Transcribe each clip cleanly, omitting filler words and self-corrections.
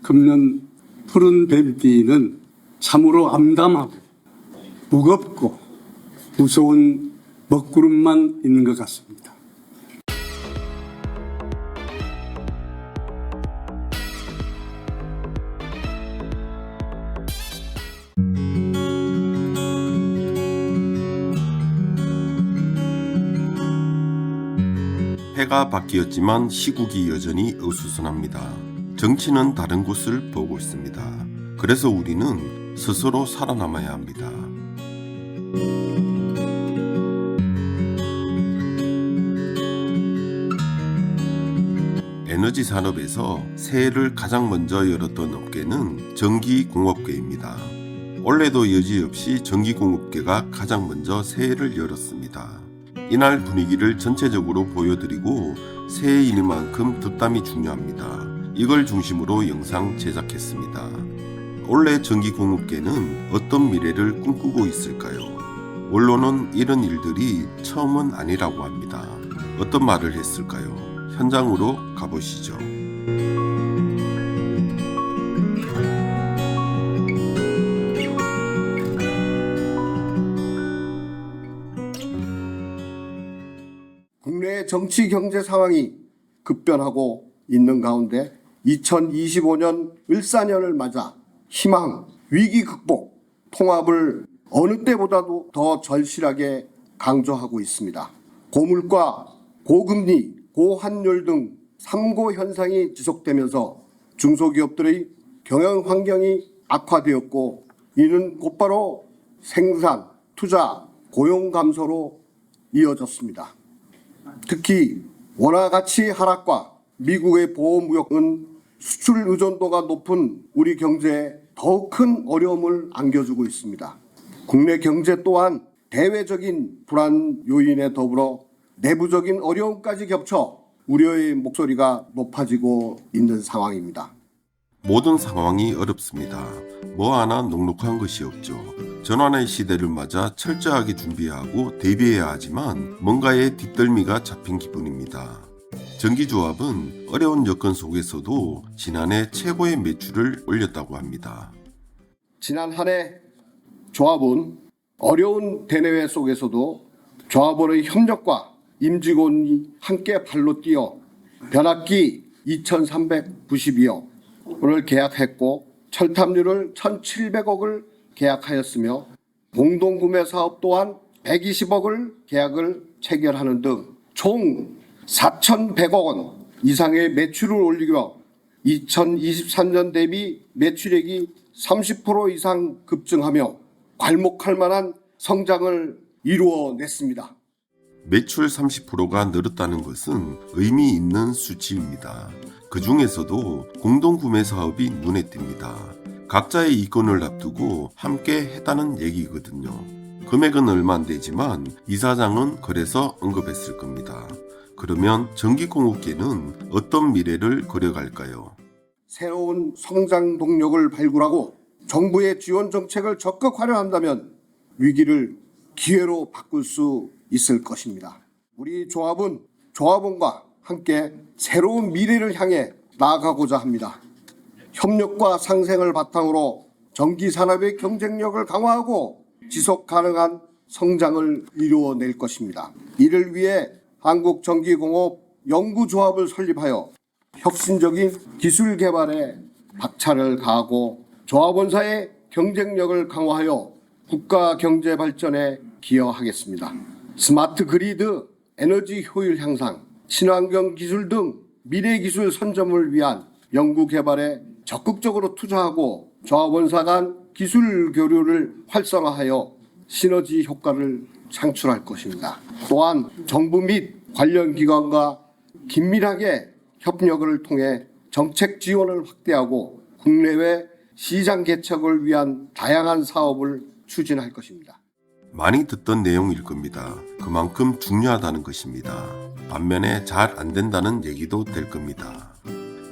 금년 푸른 뱀띠는 참으로 암담하고 무겁고 무서운 먹구름만 있는 것 같습니다. 해가 바뀌었지만 시국이 여전히 어수선합니다. 정치는 다른 곳을 보고 있습니다. 그래서 우리는 스스로 살아남아야 합니다. 에너지 산업에서 새해를 가장 먼저 열었던 업계는 전기공업계입니다. 올해도 여지없이 전기공업계가 가장 먼저 새해를 열었습니다. 이날 분위기를 전체적으로 보여드리고 새해이니만큼 뒷담이 중요합니다. 이걸 중심으로 영상 제작했습니다. 올해 전기공업계는 어떤 미래를 꿈꾸고 있을까요? 원로는 이런 일들이 처음은 아니라고 합니다. 어떤 말을 했을까요? 현장으로 가보시죠. 국내 정치 경제 상황이 급변하고 있는 가운데 2025년 을사년을 맞아 희망, 위기 극복, 통합을 어느 때보다도 더 절실하게 강조하고 있습니다. 고물가, 고금리, 고환율 등 3고 현상이 지속되면서 중소기업들의 경영 환경이 악화되었고, 이는 곧바로 생산, 투자, 고용 감소로 이어졌습니다. 특히 원화 가치 하락과 미국의 보호무역은 수출 의존도가 높은 우리 경제에 더욱 큰 어려움을 안겨주고 있습니다. 국내 경제 또한 대외적인 불안 요인에 더불어 내부적인 어려움까지 겹쳐 우려의 목소리가 높아지고 있는 상황입니다. 모든 상황이 어렵습니다. 뭐 하나 녹록한 것이 없죠. 전환의 시대를 맞아 철저하게 준비하고 대비해야 하지만 뭔가의 뒷덜미가 잡힌 기분입니다. 전기조합은 어려운 여건 속에서도 지난해 최고의 매출을 올렸다고 합니다. 지난 한 해 조합은 어려운 대내외 속에서도 조합원의 협력과 임직원이 함께 발로 뛰어 변압기 2,392억을 계약했고 철탑률을 1,700억을 계약하였으며 공동구매 사업 또한 120억을 계약을 체결하는 등 총 4,100억 원 이상의 매출을 올리며 2023년 대비 매출액이 30% 이상 급증하며 괄목할 만한 성장을 이루어냈습니다. 매출 30%가 늘었다는 것은 의미 있는 수치입니다. 그 중에서도 공동구매 사업이 눈에 띕니다. 각자의 이권을 앞두고 함께 했다는 얘기거든요. 금액은 얼마 안 되지만 이사장은 그래서 언급했을 겁니다. 그러면 전기공업계는 어떤 미래를 그려갈까요? 새로운 성장 동력을 발굴하고 정부의 지원 정책을 적극 활용한다면 위기를 기회로 바꿀 수 있을 것입니다. 우리 조합은 조합원과 함께 새로운 미래를 향해 나아가고자 합니다. 협력과 상생을 바탕으로 전기산업의 경쟁력을 강화하고 지속 가능한 성장을 이루어낼 것입니다. 이를 위해 한국전기공업연구조합을 설립하여 혁신적인 기술 개발에 박차를 가하고 조합원사의 경쟁력을 강화하여 국가 경제 발전에 기여하겠습니다. 스마트 그리드, 에너지 효율 향상, 친환경 기술 등 미래 기술 선점을 위한 연구 개발에 적극적으로 투자하고 조합원사 간 기술 교류를 활성화하여 시너지 효과를 창출할 것입니다. 또한 정부 및 관련 기관과 긴밀하게 협력을 통해 정책 지원을 확대하고 국내외 시장 개척을 위한 다양한 사업을 추진할 것입니다. 많이 듣던 내용일 겁니다. 그만큼 중요하다는 것입니다. 반면에 잘 안 된다는 얘기도 될 겁니다.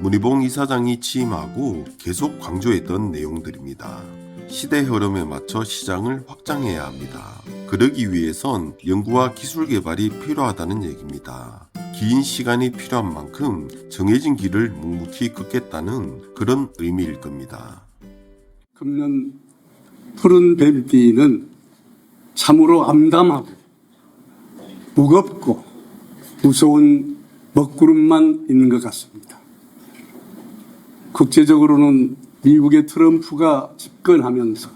문희봉 이사장이 취임하고 계속 강조했던 내용들입니다. 시대 흐름에 맞춰 시장을 확장해야 합니다. 그러기 위해선 연구와 기술 개발이 필요하다는 얘기입니다. 긴 시간이 필요한 만큼 정해진 길을 묵묵히 걷겠다는 그런 의미일 겁니다. 금년 푸른 뱀띠는 참으로 암담하고 무겁고 무서운 먹구름만 있는 것 같습니다. 국제적으로는 미국의 트럼프가 집권하면서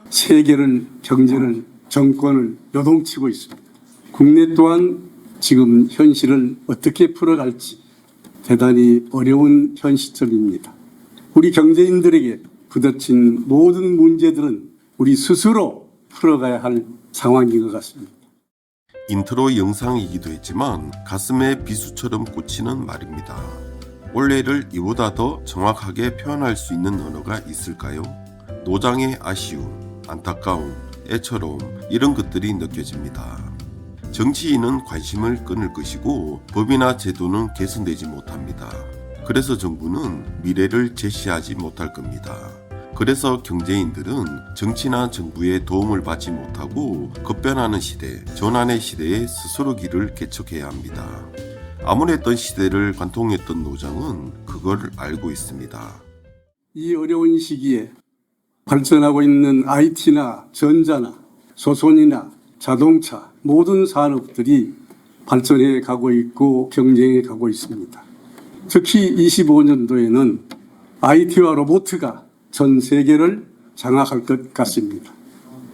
세계를, 경제를, 정권을 요동치고 있습니다. 국내 또한 지금 현실을 어떻게 풀어갈지 대단히 어려운 현 시점입니다. 우리 경제인들에게 부딪힌 모든 문제들은 우리 스스로 풀어가야 할 상황인 것 같습니다. 인트로 영상이기도 했지만 가슴에 비수처럼 꽂히는 말입니다. 올해를 이보다 더 정확하게 표현할 수 있는 언어가 있을까요? 노장의 아쉬움, 안타까움, 애처로움 이런 것들이 느껴집니다. 정치인은 관심을 끊을 것이고 법이나 제도는 개선되지 못합니다. 그래서 정부는 미래를 제시하지 못할 겁니다. 그래서 경제인들은 정치나 정부의 도움을 받지 못하고 급변하는 시대, 전환의 시대에 스스로 길을 개척해야 합니다. 암울했던 시대를 관통했던 노장은 그걸 알고 있습니다. 이 어려운 시기에 발전하고 있는 IT나 전자나 조선이나 자동차 모든 산업들이 발전해 가고 있고 경쟁해 가고 있습니다. 특히 25년도에는 IT와 로봇가 전 세계를 장악할 것 같습니다.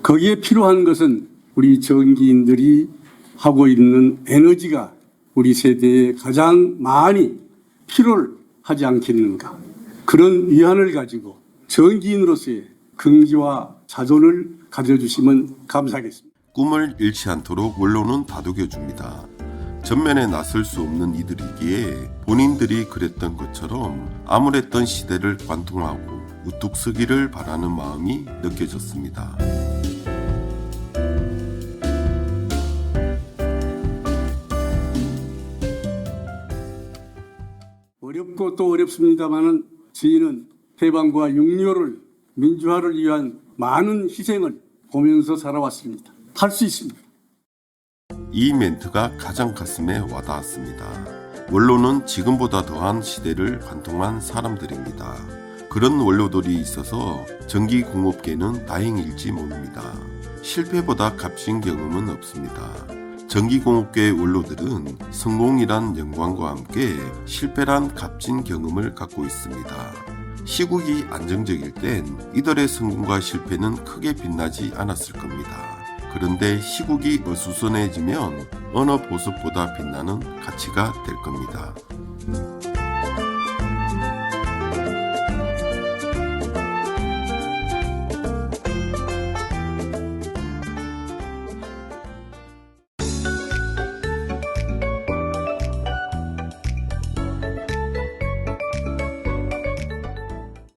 거기에 필요한 것은 우리 전기인들이 하고 있는 에너지가 우리 세대에 가장 많이 필요를 하지 않겠는가. 그런 위안을 가지고 전기인으로서의 긍지와 자존을 가져주시면 감사하겠습니다. 꿈을 잃지 않도록 원로는 다독여줍니다. 전면에 나설 수 없는 이들이기에 본인들이 그랬던 것처럼 암울했던 시대를 관통하고 우뚝 서기를 바라는 마음이 느껴졌습니다. 어렵고 또 어렵습니다마는 저희는 해방과 육료를 민주화를 위한 많은 희생을 보면서 살아왔습니다. 할 수 있습니다. 이 멘트가 가장 가슴에 와닿았습니다. 원로는 지금보다 더한 시대를 관통한 사람들입니다. 그런 원로들이 있어서 전기공업계는 다행일지 모릅니다. 실패보다 값진 경험은 없습니다. 전기공업계의 원로들은 성공이란 영광과 함께 실패란 값진 경험을 갖고 있습니다. 시국이 안정적일 땐 이들의 성공과 실패는 크게 빛나지 않았을 겁니다. 그런데 시국이 어수선해지면 어느 보석보다 빛나는 가치가 될 겁니다.